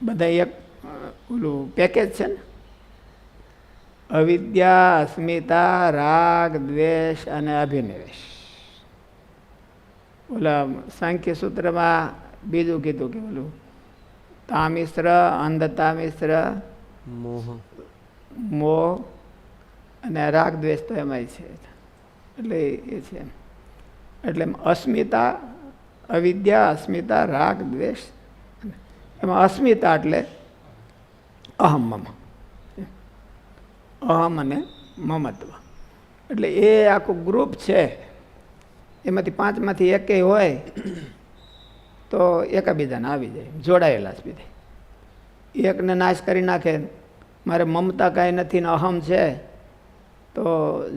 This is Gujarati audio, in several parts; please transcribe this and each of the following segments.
બધા એક ઓલું પેકેજ છે ને, અવિદ્યા, અસ્મિતા, રાગ, દ્વેષ અને અભિનિવેશ. ઓલા સાંખ્ય સૂત્રમાં બીજું કીધું કે ઓલું તામિશ્ર, અંધતામિશ્ર, મોહ અને રાગ દ્વેષ તો એમાંય છે. એટલે એ છે. એટલે અસ્મિતા, અવિદ્યા, અસ્મિતા, રાગ, દ્વેષ. એમાં અસ્મિતા એટલે અહમ મમ, અહમ અને મમત્વ. એટલે એ આખું ગ્રુપ છે. એમાંથી પાંચમાંથી એકેય હોય તો એકાબીજાને આવી જાય, જોડાયેલા જ બીજા. એકને નાશ કરી નાખે, મારે મમતા કાંઈ નથી ને અહમ છે તો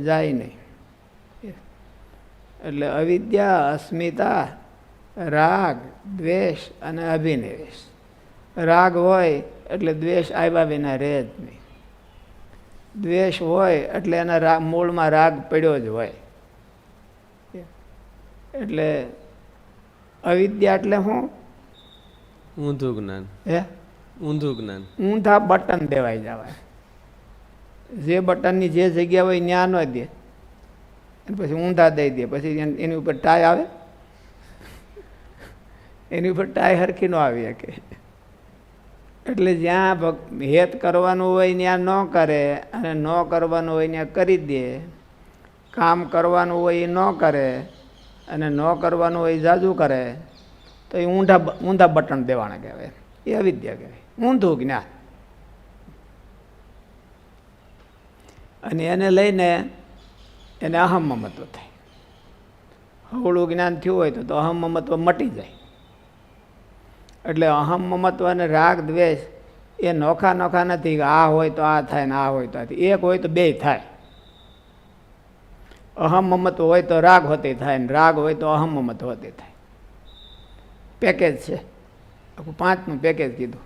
જાય નહીં. એટલે અવિદ્યા, અસ્મિતા, રાગ, દ્વેષ અને અભિનિવેશ. રાગ હોય એટલે દ્વેષ આવ્યા વિના રહે જ નહીં. દ્વેષ હોય એટલે એના મૂળમાં રાગ પડ્યો જ હોય. એટલે અવિદ્યા એટલે શું? ઊંધું જ્ઞાન. હે? ઊંધું જ્ઞાન. ઊંધા બટન દેવાઈ જવાય. જે બટનની જે જગ્યા હોય ત્યાં ન દે, પછી ઊંધા દઈ દે, પછી એની ઉપર ટાઈ આવે, એની ઉપર ટાઈ હરખી ન આવી શકે. એટલે જ્યાં હેત કરવાનું હોય ત્યાં ન કરે, અને ન કરવાનું હોય ત્યાં કરી દે. કામ કરવાનું હોય એ ન કરે, અને ન કરવાનું હોય જાજુ કરે, તો એ ઊંધા બટન દેવાના કહેવાય. એ અવિદ્યા કહેવાય, ઊંધું જ્ઞાન. અને એને લઈને એને અહમ મમત્વ થાય. હવળું જ્ઞાન થયું હોય તો અહમ મમત્વ મટી જાય. એટલે અહમ મમત્વ અને રાગ દ્વેષ એ નોખા નોખા નથી કે આ હોય તો આ થાય ને આ હોય તો આ થાય. એક હોય તો બે થાય. અહમ મમત્વ હોય તો રાગ હોતી થાય, ને રાગ હોય તો અહમ મમત્વ હોતી થાય. પેકેજ છે, આખું પાંચનું પેકેજ કીધું.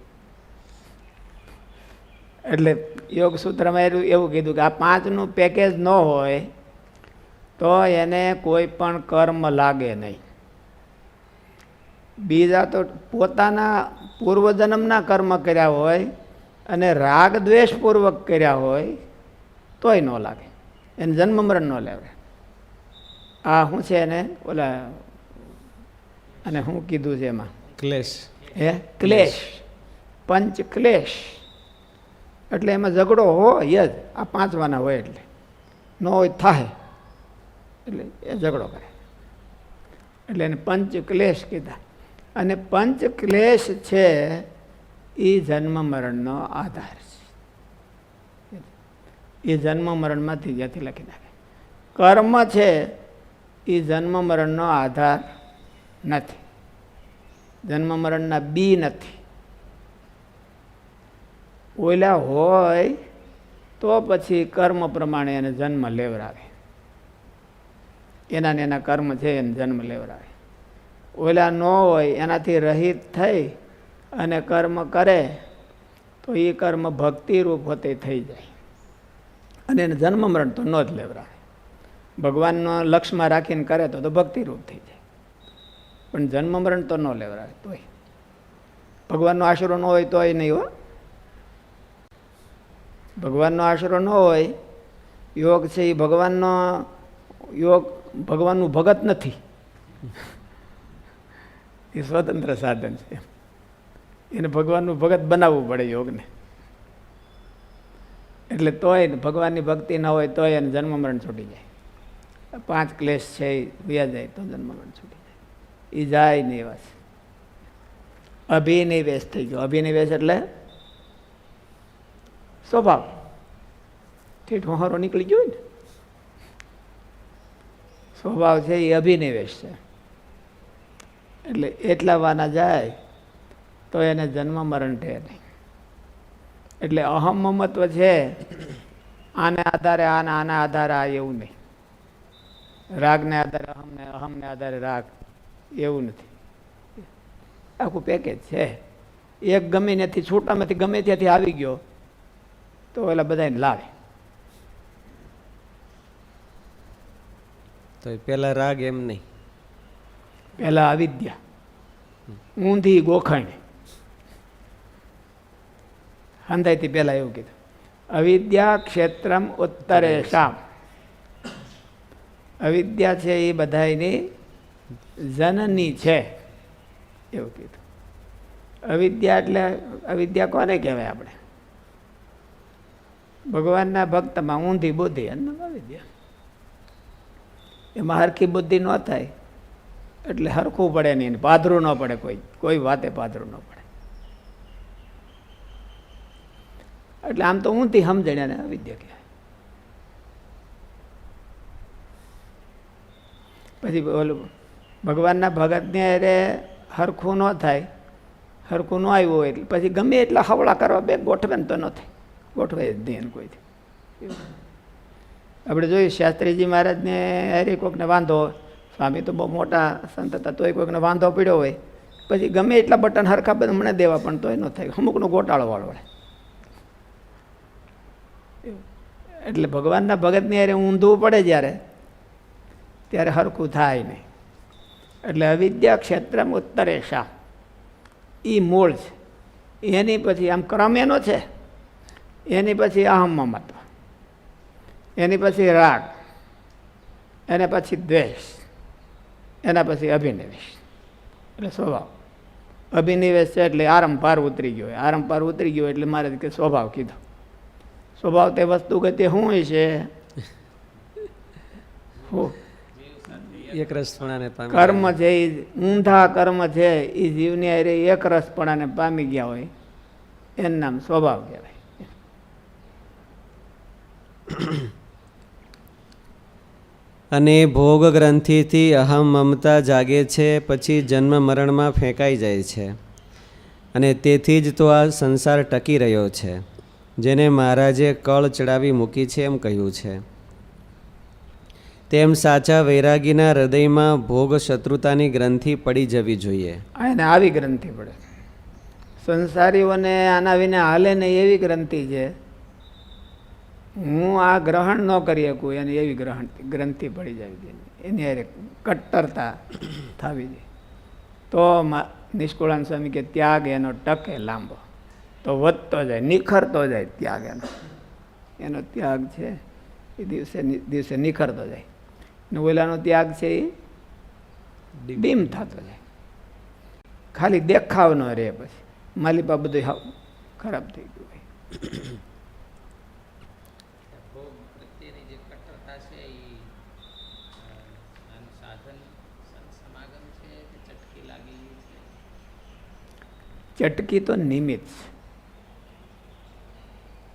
એટલે યોગ સૂત્રમાં એવું કીધું કે આ પાંચનું પેકેજ ન હોય તો એને કોઈ પણ કર્મ લાગે નહીં. બીજા તો પોતાના પૂર્વજન્મના કર્મ કર્યા હોય અને રાગ દ્વેષપૂર્વક કર્યા હોય તોય ન લાગે, એને જન્મ મરણ ન લેવે. આ શું છે એને ઓલા, અને શું કીધું છે એમાં? ક્લેશ. હે? ક્લેશ. પંચ ક્લેશ. એટલે એમાં ઝઘડો હોય જ. આ પાંચવાના હોય એટલે ન હોય થાય, એટલે એ ઝઘડો કરે. એટલે એને પંચ ક્લેશ કીધા. અને પંચ ક્લેશ છે એ જન્મ મરણનો આધાર છે. એ જન્મ મરણમાંથી જ્યાંથી લખી નાખે. કર્મ છે એ જન્મ મરણનો આધાર નથી. જન્મ મરણના બી નથી. ઓલા હોય તો પછી કર્મ પ્રમાણે એને જન્મ લેવરાવે. એના ને એના કર્મ છે એને જન્મ લેવરાવે. ઓલા ન હોય એનાથી રહિત થઈ અને કર્મ કરે તો એ કર્મ ભક્તિરૂપ હોતે થઈ જાય, અને એને જન્મ મરણ તો ન જ લેવરાવે. ભગવાનનો લક્ષ્યમાં રાખીને કરે તો ભક્તિરૂપ થઈ જાય, પણ જન્મ મરણ તો ન લેવરાવે. તોય ભગવાનનો આશરો ન હોય તોય નહીં હો. ભગવાનનો આશરો ન હોય, યોગ છે એ ભગવાનનો યોગ, ભગવાનનું ભગત નથી, એ સ્વતંત્ર સાધન છે. એને ભગવાનનું ભગત બનાવવું પડે યોગને. એટલે તોય ભગવાનની ભક્તિ ન હોય તોય એને જન્મ મરણ છૂટી જાય. પાંચ ક્લેશ છે એ વ્યા જાય તો જન્મ મરણ છૂટી જાય. એ જાય નહીં એવા છે. અભિનિવેશ થઈ ગયો. અભિનિવેશ એટલે સ્વભાવ ઠીક હોરો નીકળી ગયો ને, સ્વભાવ છે એ અભિનિવેશ છે. એટલે એટલા વાના જાય તો એને જન્મ મરણ રહે નહીં. એટલે અહમ મમત્વ છે આને આધારે આના આધારે આ, એવું નહીં. રાગને આધારે અહમને, અહમને આધારે રાગ, એવું નથી. આખું પેકેજ છે. એક ગમે ત્યાંથી છૂટામાંથી ગમે ત્યાંથી આવી ગયો તો ઓલા બધાને લાવે. તો પેલા રાગ એમ નહીં, પેલા અવિદ્યા, ઊંધી ગોખણ. હંધાઈથી પહેલાં એવું કીધું, અવિદ્યા ક્ષેત્રમ ઉત્તરેશામ. અવિદ્યા છે એ બધાયની જનની છે એવું કીધું. અવિદ્યા એટલે અવિદ્યા કોને કહેવાય? આપણે ભગવાનના ભક્તમાં ઊંધી બુદ્ધિ અને અવિદ્યા. એમાં હરખી બુદ્ધિ ન થાય એટલે હરખું પડે નહીં, પાધરું ન પડે, કોઈ વાતે પાધરું ન પડે. એટલે આમ તો ઊંધી સમજણ એને અવિદ્યા કહેવાય. પછી ઓલું ભગવાનના ભગતને અરે હરખું ન થાય, હરખું ન આવ્યું હોય એટલે પછી ગમે એટલા હવળા કરવા બે ગોઠવે ને તો ન થાય, ગોઠવાય જ નહીં કોઈથી. આપણે જોયું શાસ્ત્રીજી મહારાજને હરે કોઈકને વાંધો, સ્વામી તો બહુ મોટા સંત હતા, તોય કોઈકને વાંધો પડ્યો હોય પછી ગમે એટલા બટન હરખા બધા મને દેવા પણ તોય ન થાય, અમુકનો ગોટાળો વાળવડે. એટલે ભગવાનના ભગતની યારે ઊંધું પડે જ્યારે ત્યારે હરખું થાય નહીં. એટલે અવિદ્યા ક્ષેત્રમ ઉત્તરેશા એ મૂળ છે. એની પછી આમ ક્રમ એનો છે, એની પછી અહમ મમત્વ, એની પછી રાગ, એને પછી દ્વેષ, એના પછી અભિનિવેશ એટલે સ્વભાવ. અભિનિવેશ છે એટલે આરંપાર ઉતરી ગયો. આરંપાર ઉતરી ગયો એટલે મારે કે સ્વભાવ કીધો. સ્વભાવ તે વસ્તુ ગતિ શું છે? એક રસપણાને પામી કર્મ છે એ ઊંધા કર્મ છે એ જીવની હારે એક રસપણાને પામી ગયા હોય એનું નામ સ્વભાવ કહેવાય. અને ભોગ ગ્રંથિથી અહમ મમતા જાગે છે, પછી જન્મ મરણમાં ફેંકાઈ જાય છે. અને તેથી જ તો આ સંસાર ટકી રહ્યો છે, જેને મહારાજે કળ ચડાવી મૂકી છે એમ કહ્યું છે. તેમ સાચા વૈરાગીના હૃદયમાં ભોગ શત્રુતાની ગ્રંથિ પડી જવી જોઈએ. એને આવી ગ્રંથિ પડે. સંસારીઓને આના વિના હાલે ને એવી ગ્રંથિ છે, હું આ ગ્રહણ ન કરી શકું એને એવી ગ્રંથિ પડી જવી જોઈએ. એની હારે કટ્ટરતા થવી જોઈએ. તો નિષ્કુળાન સ્વામી કે ત્યાગ એનો ટકે લાંબો, તો વધતો જાય, નિખરતો જાય ત્યાગ એનો ત્યાગ છે એ દિવસે દિવસે નિખરતો જાય. ને ઓલાનો ત્યાગ છે એ ડીમ થતો જાય, ખાલી દેખાવ ન રહે. પછી માલિપા બધું ખરાબ થઈ ગયું હોય. ચટકી તો નિમિત્ત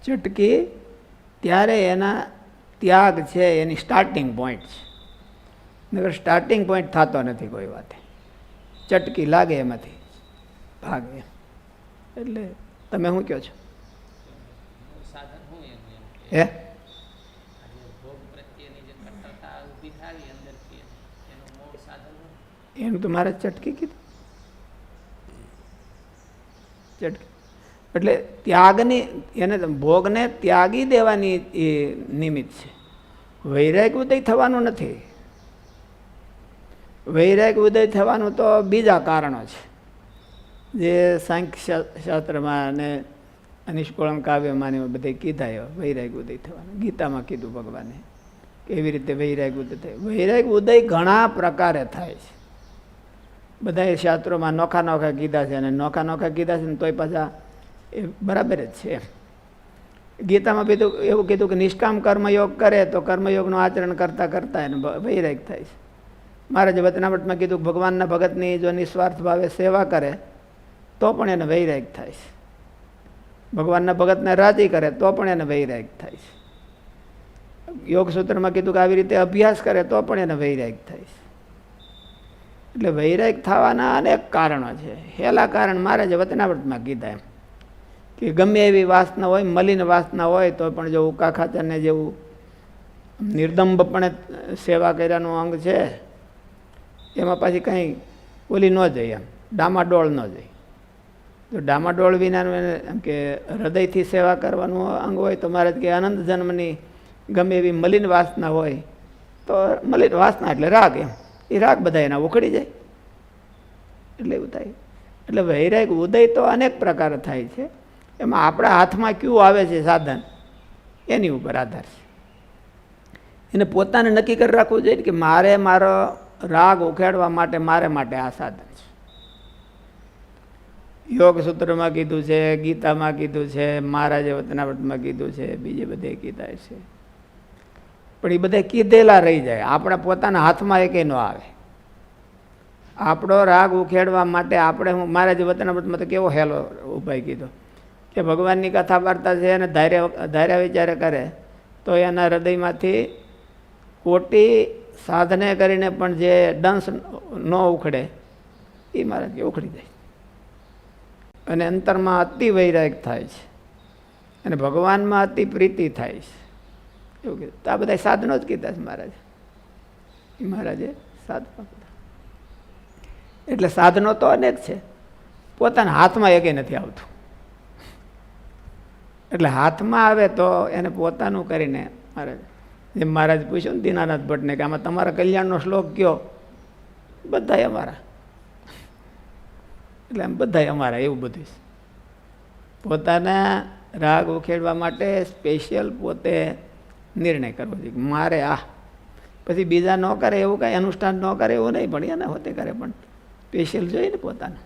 છે. ચટકી ત્યારે એના ત્યાગ છે એની સ્ટાર્ટિંગ પોઈન્ટ છે, નકર સ્ટાર્ટિંગ પોઈન્ટ થતો નથી કોઈ વાતે. ચટકી લાગે એમાંથી ભાગે. એટલે તમે શું કહો છો? હે એનું તો મારે ચટકી કીધું. ચટકી એટલે ત્યાગની, એને ભોગને ત્યાગી દેવાની એ નિમિત્ત છે. વૈરાગ ઉદય થવાનું નથી. વૈરાગ ઉદય થવાનું તો બીજા કારણો છે, જે સાંખ્ય શાસ્ત્રમાં અને નિષ્કુળમ કાવ્યમાં ને બધે કીધા. એવા વૈરાગ ઉદય થવાનું ગીતામાં કીધું ભગવાને કેવી રીતે વૈરાગ ઉદય થાય. વૈરાગ ઉદય ઘણા પ્રકારે થાય છે. બધા શાસ્ત્રોમાં નોખા નોખા કીધા છે, અને નોખા નોખા કીધા છે ને તોય પાછા એ બરાબર જ છે. ગીતામાં બીજું એવું કીધું કે નિષ્કામ કર્મયોગ કરે તો કર્મયોગનું આચરણ કરતાં કરતાં એને વૈરાગ થાય છે. મહારાજે વચનામૃતમાં કીધું ભગવાનના ભગતની જો નિસ્વાર્થ ભાવે સેવા કરે તો પણ એને વૈરાગ થાય છે. ભગવાનના ભગતને રાજી કરે તો પણ એને વૈરાગ થાય છે. યોગ સૂત્રમાં કીધું કે આવી રીતે અભ્યાસ કરે તો પણ એને વૈરાગ થાય છે. એટલે વૈરાગ થવાના અનેક કારણો છે. હેલા કારણ મહારાજે વચનામૃતમાં કીધા એમ કે ગમે એવી વાસના હોય, મલિન વાસના હોય તો પણ જો ઉકા ખાચરને જેવું નિર્દંભપણે સેવા કર્યાનું અંગ છે એમાં પાછી કંઈ ઓલી ન જાય, એમ ડામાડોળ ન જાય. જો ડામાડોળ વિનાનું એને એમ કે હૃદયથી સેવા કરવાનું અંગ હોય તો મહારાજ કે અનંત જન્મની ગમે એવી મલિન વાસના હોય તો મલિન વાસના એટલે રાગ, એમ એ રાગ બધા એના ઉખડી જાય. એટલે એવું થાય. એટલે વૈરાગ ઉદય તો અનેક પ્રકાર થાય છે. એમાં આપણા હાથમાં કયું આવે છે સાધન એની ઉપર આધાર છે. એને પોતાને નક્કી કરી રાખવું જોઈએ કે મારે મારો રાગ ઉખેડવા માટે માટે આ સાધન છે. યોગ સૂત્રમાં કીધું છે, ગીતામાં કીધું છે, મહારાજે વતનાવૃતમાં કીધું છે, બીજે બધે કીધા છે. પણ એ બધા કીધેલા રહી જાય, આપણા પોતાના હાથમાં એકે ન આવે. આપણો રાગ ઉખેડવા માટે આપણે મહારાજે વતનાવૃતમાં તો કેવો હેલો ઉપાય કીધો કે ભગવાનની કથા વાર્તા છે અને ધાર્યા વિચારે કરે તો એના હૃદયમાંથી કોટી સાધને કરીને પણ જે ડંસ ન ઉખડે એ મહારાજ કે ઉખડી જાય અને અંતરમાં અતિ વૈરાગ થાય છે અને ભગવાનમાં અતિ પ્રીતિ થાય છે. એવું કીધું. તો આ બધા સાધનો જ કીધા છે મહારાજે. એ મહારાજે સાધનો કીધા. એટલે સાધનો તો અનેક છે, પોતાના હાથમાં એકે નથી આવતું. એટલે હાથમાં આવે તો એને પોતાનું કરીને મહારાજ જેમ મહારાજ પૂછ્યું ને દીનાનાથ ભટ્ટને કે આમાં તમારા કલ્યાણનો શ્લોક કયો, બધા અમારા. એટલે આમ બધા અમારા એવું બધું છે. પોતાના રાગ ઉખેડવા માટે સ્પેશિયલ પોતે નિર્ણય કરવો જોઈએ મારે આ. પછી બીજા ન કરે એવું કાંઈ અનુષ્ઠાન ન કરે એવું નહીં, પણ એને હોતે કરે પણ સ્પેશિયલ જોઈએ ને પોતાનું.